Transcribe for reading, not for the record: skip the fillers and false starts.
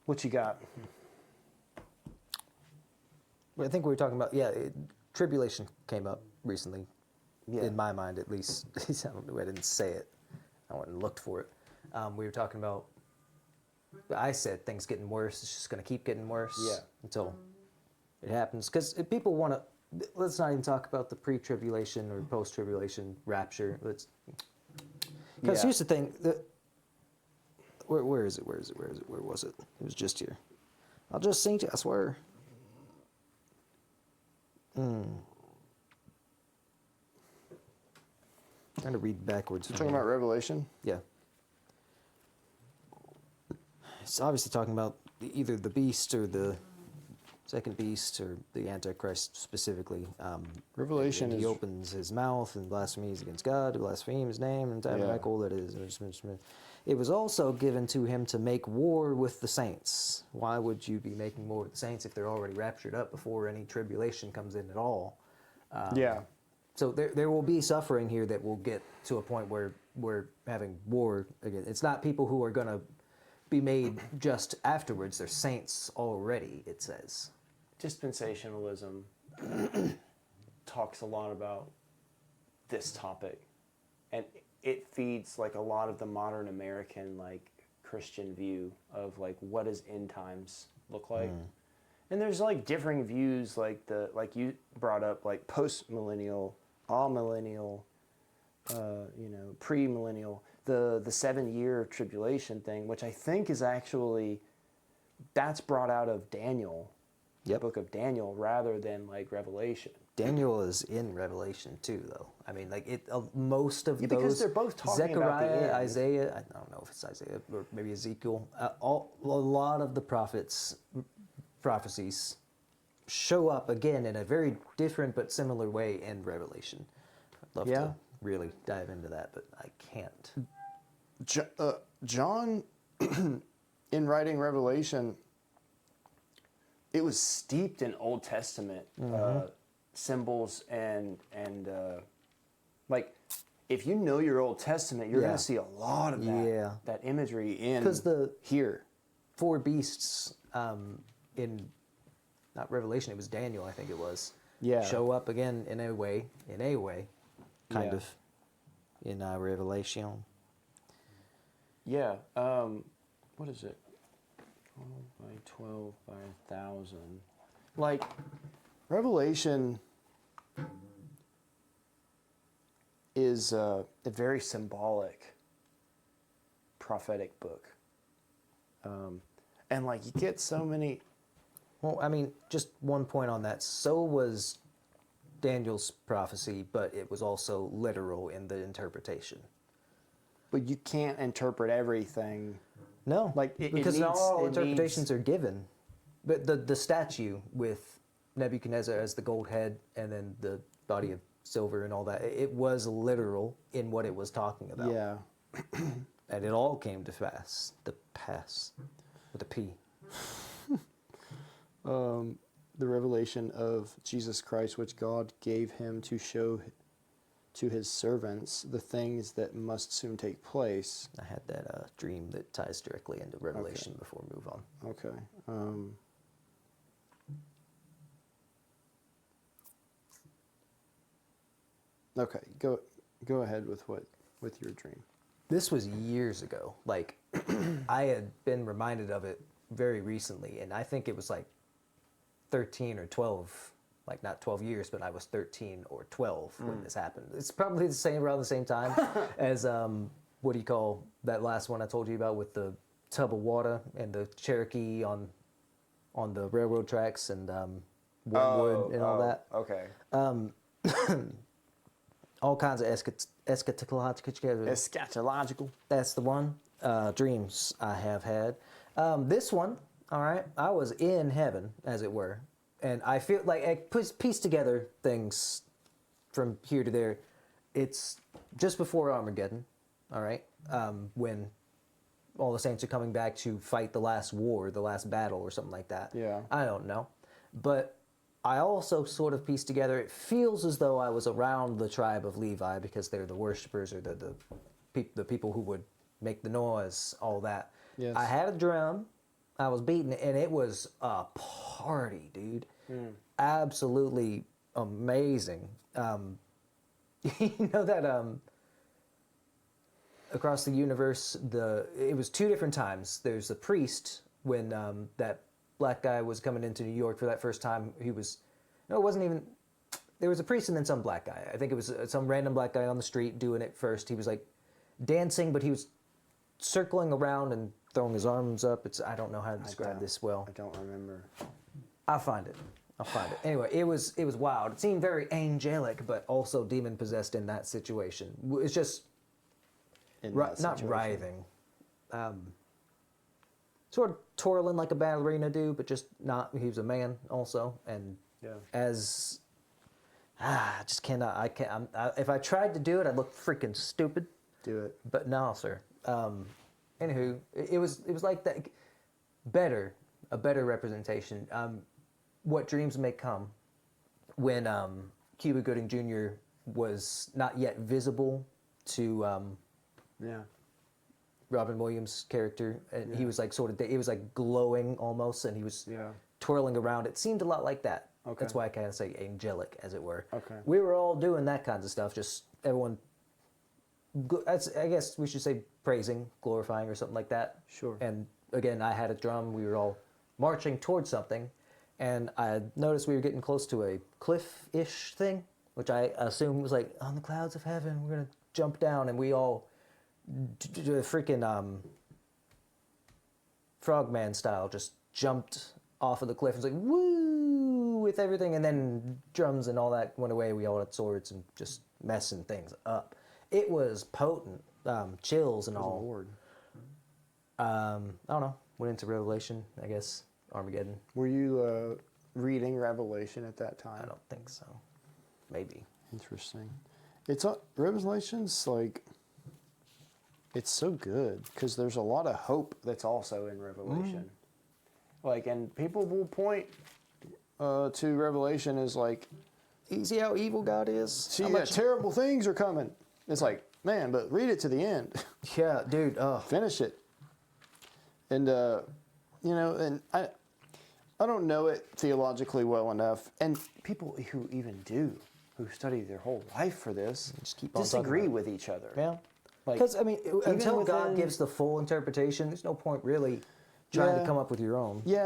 What you got? I think we were talking about, tribulation came up recently, in my mind at least. I didn't say it. I went and looked for it. We were talking about, I said things getting worse. It's just going to keep getting worse until it happens. Because people want to, let's not even talk about the pre-tribulation or post-tribulation rapture. Because here's the thing. Where is it? Where was it? It was just here. I'll just sing to you, I swear. Trying to read backwards. You're talking about Revelation? Yeah. It's obviously talking about either the beast or the second beast or the Antichrist specifically. Revelation he opens his mouth and blasphemies against God, to blaspheme his name and tabernacle that is. It was also given to him to make war with the saints. Why would you be making war with the saints if they're already raptured up before any tribulation comes in at all? So there will be suffering here that will get to a point where we're having war again. It's not people who are going to be made just afterwards. They're saints already, it says. Dispensationalism talks a lot about this topic, and it feeds like a lot of the modern American like Christian view of like what does end times look like. And there's like differing views, like you brought up, like post-millennial, all-millennial, pre-millennial, the 7-year tribulation thing, which I think is actually, that's brought out of Daniel, the book of Daniel, rather than like Revelation. Daniel is in Revelation too, though. I mean, like most of those. Because they're both talking about the end. Isaiah. I don't know if it's Isaiah or maybe Ezekiel. A lot of the prophecies show up again in a very different but similar way in Revelation. I'd love to really dive into that, but I can't. John, in writing Revelation, it was steeped in Old Testament symbols and like if you know your Old Testament, you're going to see a lot of that imagery in here. 4 beasts in not Revelation, it was Daniel, I think it was. Show up again in a way, kind of in Revelation. What is it? 12 by 12 by 1,000. Like, Revelation is a very symbolic prophetic book. And like you get so many. Well, I mean, just one point on that. So was Daniel's prophecy, but it was also literal in the interpretation. But you can't interpret everything. No, because not all interpretations are given. But the statue with Nebuchadnezzar as the gold head and then the body of silver and all that, it was literal in what it was talking about. Yeah. And it all came to pass. With a P. The revelation of Jesus Christ, which God gave him to show to his servants the things that must soon take place. I had that dream that ties directly into Revelation before we move on. Okay. Okay, go ahead with your dream. This was years ago. Like, I had been reminded of it very recently, and I think it was like 13 or 12, like not 12 years, but I was 13 or 12 when this happened. It's probably around the same time as, what do you call that last one I told you about with the tub of water and the Cherokee on the railroad tracks and Wormwood and all that. Okay. All kinds of eschatological. That's the one. Dreams I have had. This one, all right, I was in heaven, as it were. And I feel like I piece together things from here to there. It's just before Armageddon, all right, when all the saints are coming back to fight the last war, the last battle or something like that. Yeah. I don't know. But I also sort of pieced together, it feels as though I was around the tribe of Levi because they're the worshipers or the people who would make the noise, all that. Yes. I had a drum, I was beating it, and it was a party, dude. Absolutely amazing. You know that across the universe, it was 2 different times. There's the priest when that black guy was coming into New York for that first time. It wasn't even. There was a priest and then some black guy. I think it was some random black guy on the street doing it first. He was like dancing, but he was circling around and throwing his arms up. I don't know how to describe this well. I don't remember. I'll find it. Anyway, it was wild. It seemed very angelic, but also demon possessed in that situation. It's just not writhing, sort of twirling like a ballerina do, but just not. He was a man also, and I just cannot. I can't. If I tried to do it, I'd look freaking stupid. Do it. But no, sir. Anywho, it was like that. A better representation. What dreams may come, when Cuba Gooding Jr. was not yet visible to Robin Williams' character, and he was like it was like glowing almost, and he was twirling around. It seemed a lot like that. Okay. That's why I kind of say angelic, as it were. Okay. We were all doing that kinds of stuff, just everyone. I guess we should say praising, glorifying, or something like that. Sure. And again, I had a drum. We were all marching towards something, and I noticed we were getting close to a cliff-ish thing, which I assumed was like, on the clouds of heaven, we're going to jump down, and we all freaking Frogman style just jumped off of the cliff and was like, woo, with everything, and then drums and all that went away. We all had swords and just messing things up. It was potent, chills and all. Lord. I don't know. Went into Revelation, I guess. Armageddon. Were you reading Revelation at that time? I don't think so. Maybe. Interesting. It's Revelation's like, it's so good because there's a lot of hope that's also in Revelation. Like, and people will point to Revelation as like, you see how evil God is? see, terrible things are coming. It's like, man, but read it to the end. Yeah, dude. Finish it. And and I don't know it theologically well enough, and people who even do, who study their whole life for this, just keep on disagree with each other. Yeah. Like, Because, I mean, until God within- gives the full interpretation, there's no point really trying to Yeah. come up with your own. Yeah,